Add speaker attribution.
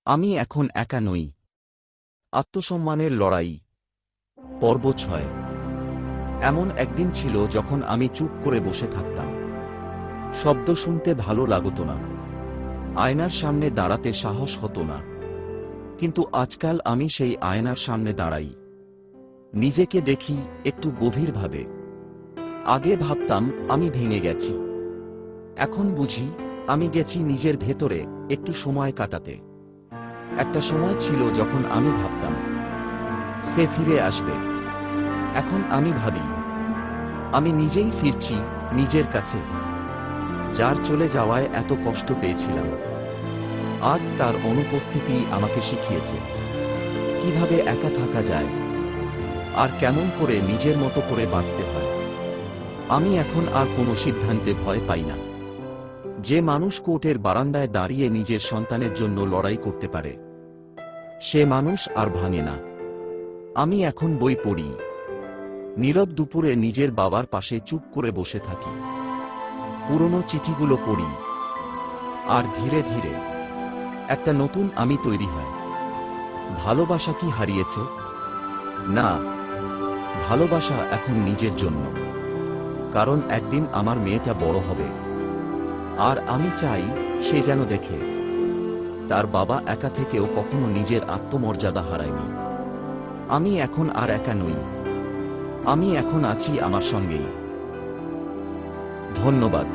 Speaker 1: আমি এখন একা নই। আত্মসম্মানের লড়াই। পর্ব ৬। এমন একদিন ছিল যখন আমি চুপ করে বসে থাকতাম। শব্দ শুনতে ভালো লাগত না, আয়নার সামনে দাঁড়াতে সাহস হতো না। কিন্তু আজকাল আমি সেই আয়নার সামনে দাঁড়াই, নিজেকে দেখি একটু গভীরভাবে। আগে ভাবতাম আমি ভেঙে গেছি, এখন বুঝি আমি গেছি নিজের ভেতরে একটু সময় কাটাতে। একটা সময় ছিল যখন আমি ভাবতাম সে ফিরে আসবে, এখন আমি ভাবি আমি নিজেই ফিরছি নিজের কাছে, যার চলে যাওয়ায় এত কষ্ট পেয়েছিলাম। আজ তার অনুপস্থিতি আমাকে শিখিয়েছে কিভাবে একা থাকা যায় আর কেমন করে নিজের মতো করে বাঁচতে হয়। আমি এখন আর কোনো সিদ্ধান্তে ভয় পাই না। যে মানুষ কোর্টের বারান্দায় দাঁড়িয়ে নিজের সন্তানের জন্য লড়াই করতে পারে, সে মানুষ আর ভাঙে না। আমি এখন বই পড়ি, নীরব দুপুরে নিজের বাবার পাশে চুপ করে বসে থাকি, পুরনো চিঠিগুলো পড়ি, আর ধীরে ধীরে একটা নতুন আমি তৈরি হয়। ভালোবাসা কি হারিয়েছে? না, ভালোবাসা এখন নিজের জন্য। কারণ একদিন আমার মেয়েটা বড় হবে, আর আমি চাই সে যেন দেখে তার বাবা একা থেকেও কখনো নিজের আত্মমর্যাদা হারায়নি। আমি এখন আর একা নই, আমি এখন আছি আমার সঙ্গেই। ধন্যবাদ।